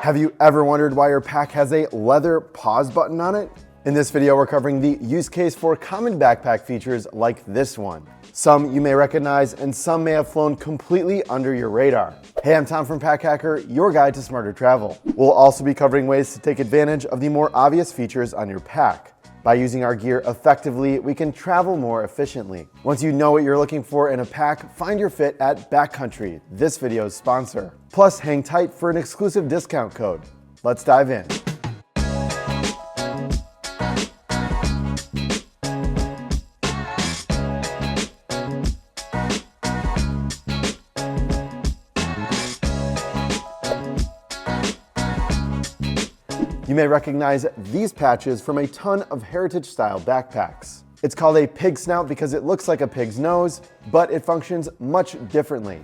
Have you ever wondered why your pack has a leather pause button on it? In this video, we're covering the use case for common backpack features like this one. Some you may recognize and some may have flown completely under your radar. Hey, I'm Tom from Pack Hacker, your guide to smarter travel. We'll also be covering ways to take advantage of the more obvious features on your pack. By using our gear effectively, we can travel more efficiently. Once you know what you're looking for in a pack, find your fit at Backcountry, this video's sponsor. Plus, hang tight for an exclusive discount code. Let's dive in. You may recognize these patches from a ton of heritage-style backpacks. It's called a pig snout because it looks like a pig's nose, but it functions much differently.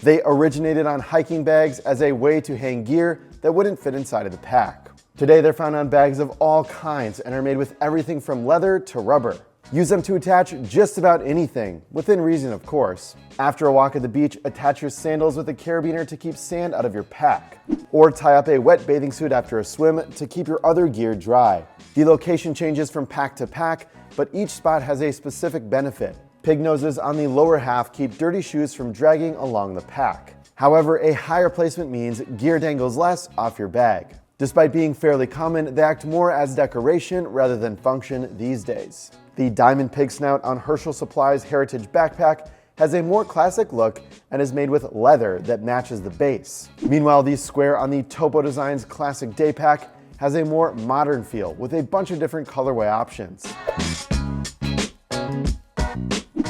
They originated on hiking bags as a way to hang gear that wouldn't fit inside of the pack. Today, they're found on bags of all kinds and are made with everything from leather to rubber. Use them to attach just about anything, within reason of course. After a walk at the beach, attach your sandals with a carabiner to keep sand out of your pack. Or tie up a wet bathing suit after a swim to keep your other gear dry. The location changes from pack to pack, but each spot has a specific benefit. Pig noses on the lower half keep dirty shoes from dragging along the pack. However, a higher placement means gear dangles less off your bag. Despite being fairly common, they act more as decoration rather than function these days. The diamond pig snout on Herschel Supply's Heritage backpack has a more classic look and is made with leather that matches the base. Meanwhile, the square on the Topo Designs classic day pack has a more modern feel with a bunch of different colorway options.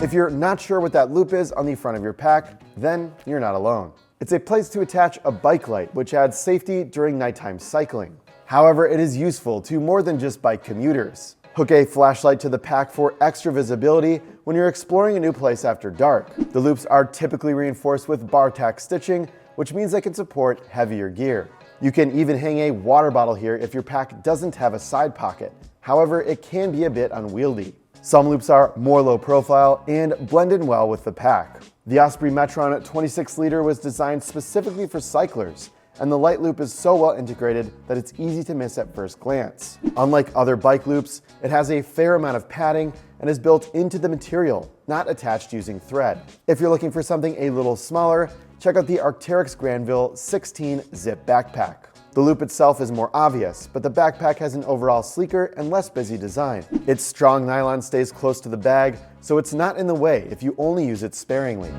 If you're not sure what that loop is on the front of your pack, then you're not alone. It's a place to attach a bike light, which adds safety during nighttime cycling. However, it is useful to more than just bike commuters. Hook a flashlight to the pack for extra visibility when you're exploring a new place after dark. The loops are typically reinforced with bar tack stitching, which means they can support heavier gear. You can even hang a water bottle here if your pack doesn't have a side pocket. However, it can be a bit unwieldy. Some loops are more low profile and blend in well with the pack. The Osprey Metron 26 liter was designed specifically for cyclers, and the light loop is so well integrated that it's easy to miss at first glance. Unlike other bike loops, it has a fair amount of padding and is built into the material, not attached using thread. If you're looking for something a little smaller, check out the Arc'teryx Granville 16 zip backpack. The loop itself is more obvious, but the backpack has an overall sleeker and less busy design. Its strong nylon stays close to the bag, so it's not in the way if you only use it sparingly.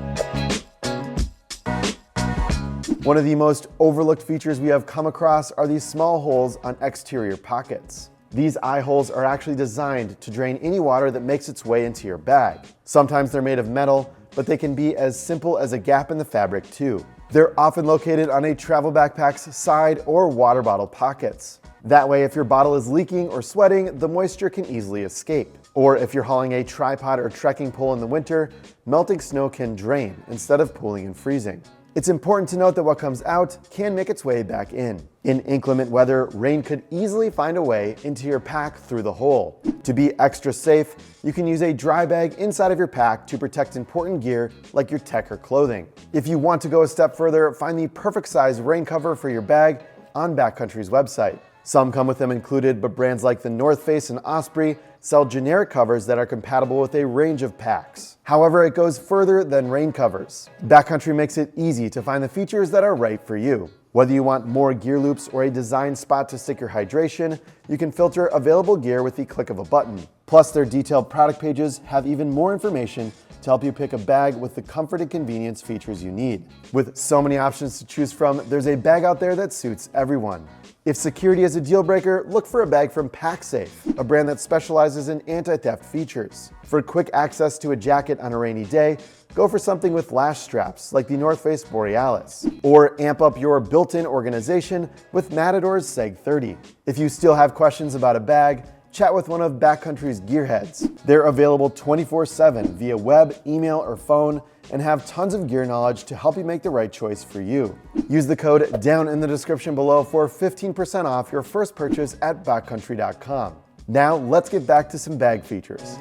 One of the most overlooked features we have come across are these small holes on exterior pockets. These eye holes are actually designed to drain any water that makes its way into your bag. Sometimes they're made of metal, but they can be as simple as a gap in the fabric too. They're often located on a travel backpack's side or water bottle pockets. That way, if your bottle is leaking or sweating, the moisture can easily escape. Or if you're hauling a tripod or trekking pole in the winter, melting snow can drain instead of pooling and freezing. It's important to note that what comes out can make its way back in. In inclement weather, rain could easily find a way into your pack through the hole. To be extra safe, you can use a dry bag inside of your pack to protect important gear like your tech or clothing. If you want to go a step further, find the perfect size rain cover for your bag on Backcountry's website. Some come with them included, but brands like the North Face and Osprey sell generic covers that are compatible with a range of packs. However, it goes further than rain covers. Backcountry makes it easy to find the features that are right for you. Whether you want more gear loops or a designed spot to stick your hydration, you can filter available gear with the click of a button. Plus, their detailed product pages have even more information to help you pick a bag with the comfort and convenience features you need. With so many options to choose from, there's a bag out there that suits everyone. If security is a deal breaker, look for a bag from PackSafe, a brand that specializes in anti-theft features. For quick access to a jacket on a rainy day, go for something with lash straps like the North Face Borealis. Or amp up your built-in organization with Matador's Seg 30. If you still have questions about a bag, chat with one of Backcountry's gearheads. They're available 24/7 via web, email, or phone, and have tons of gear knowledge to help you make the right choice for you. Use the code down in the description below for 15% off your first purchase at backcountry.com. Now let's get back to some bag features.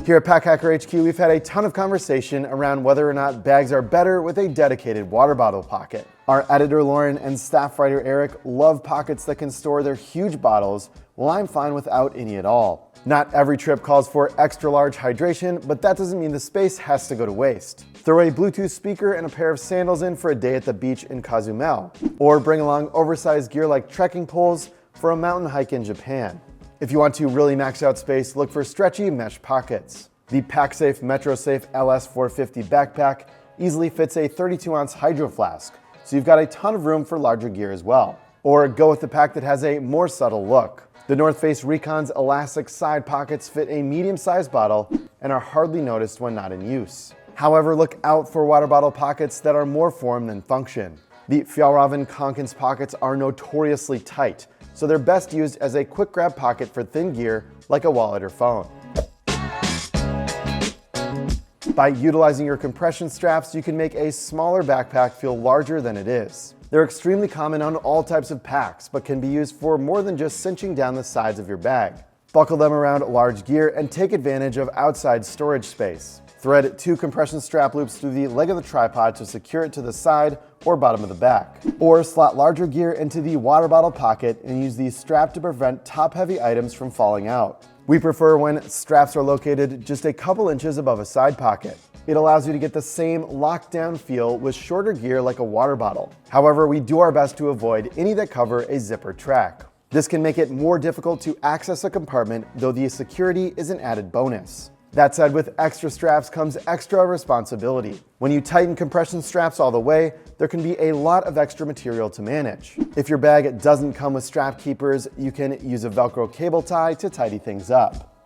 Here at Pack Hacker HQ, we've had a ton of conversation around whether or not bags are better with a dedicated water bottle pocket. Our editor Lauren and staff writer Eric love pockets that can store their huge bottles, while I'm fine without any at all. Not every trip calls for extra large hydration, but that doesn't mean the space has to go to waste. Throw a Bluetooth speaker and a pair of sandals in for a day at the beach in Cozumel, or bring along oversized gear like trekking poles for a mountain hike in Japan. If you want to really max out space, look for stretchy mesh pockets. The PacSafe MetroSafe LS450 backpack easily fits a 32-ounce hydro flask, so you've got a ton of room for larger gear as well. Or go with the pack that has a more subtle look. The North Face Recon's elastic side pockets fit a medium-sized bottle and are hardly noticed when not in use. However, look out for water bottle pockets that are more form than function. The Fjallraven Konken's pockets are notoriously tight, so they're best used as a quick grab pocket for thin gear like a wallet or phone. By utilizing your compression straps, you can make a smaller backpack feel larger than it is. They're extremely common on all types of packs, but can be used for more than just cinching down the sides of your bag. Buckle them around large gear and take advantage of outside storage space. Thread 2 compression strap loops through the leg of the tripod to secure it to the side or bottom of the back. Or slot larger gear into the water bottle pocket and use the strap to prevent top-heavy items from falling out. We prefer when straps are located just a couple inches above a side pocket. It allows you to get the same locked-down feel with shorter gear like a water bottle. However, we do our best to avoid any that cover a zipper track. This can make it more difficult to access a compartment, though the security is an added bonus. That said, with extra straps comes extra responsibility. When you tighten compression straps all the way, there can be a lot of extra material to manage. If your bag doesn't come with strap keepers, you can use a Velcro cable tie to tidy things up.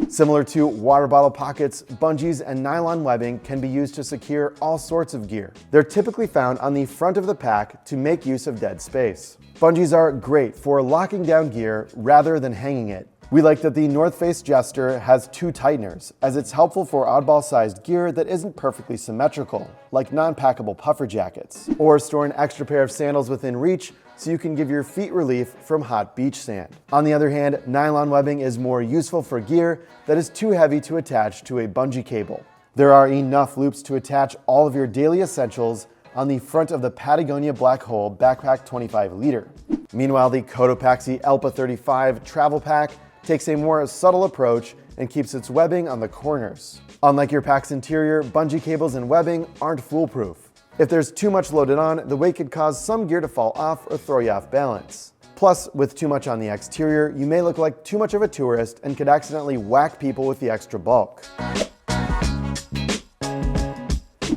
Similar to water bottle pockets, bungees and nylon webbing can be used to secure all sorts of gear. They're typically found on the front of the pack to make use of dead space. Bungees are great for locking down gear rather than hanging it. We like that the North Face Jester has 2 tighteners, as it's helpful for oddball-sized gear that isn't perfectly symmetrical, like non-packable puffer jackets. Or store an extra pair of sandals within reach so you can give your feet relief from hot beach sand. On the other hand, nylon webbing is more useful for gear that is too heavy to attach to a bungee cable. There are enough loops to attach all of your daily essentials on the front of the Patagonia Black Hole Backpack 25 liter. Meanwhile, the Cotopaxi Elpa 35 travel pack takes a more subtle approach and keeps its webbing on the corners. Unlike your pack's interior, bungee cables and webbing aren't foolproof. If there's too much loaded on, the weight could cause some gear to fall off or throw you off balance. Plus, with too much on the exterior, you may look like too much of a tourist and could accidentally whack people with the extra bulk.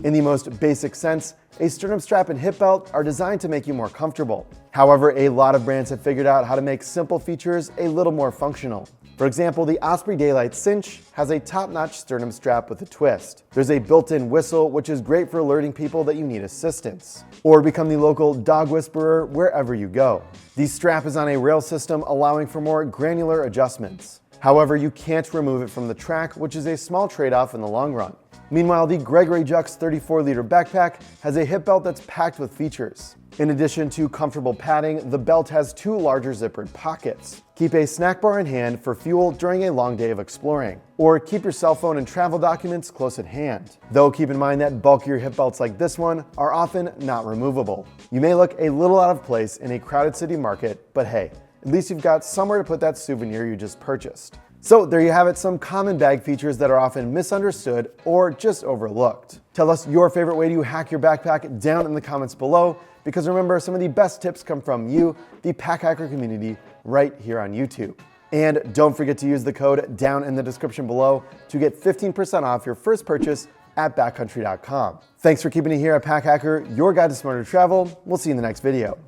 In the most basic sense, a sternum strap and hip belt are designed to make you more comfortable. However, a lot of brands have figured out how to make simple features a little more functional. For example, the Osprey Daylight Cinch has a top-notch sternum strap with a twist. There's a built-in whistle, which is great for alerting people that you need assistance. Or become the local dog whisperer wherever you go. The strap is on a rail system, allowing for more granular adjustments. However, you can't remove it from the track, which is a small trade-off in the long run. Meanwhile, the Gregory Jux 34-liter backpack has a hip belt that's packed with features. In addition to comfortable padding, the belt has 2 larger zippered pockets. Keep a snack bar in hand for fuel during a long day of exploring. Or keep your cell phone and travel documents close at hand. Though keep in mind that bulkier hip belts like this one are often not removable. You may look a little out of place in a crowded city market, but hey, at least you've got somewhere to put that souvenir you just purchased. So there you have it, some common bag features that are often misunderstood or just overlooked. Tell us your favorite way to hack your backpack down in the comments below, because remember, some of the best tips come from you, the Pack Hacker community, right here on YouTube. And don't forget to use the code down in the description below to get 15% off your first purchase at backcountry.com. Thanks for keeping it here at Pack Hacker, your guide to smarter travel. We'll see you in the next video.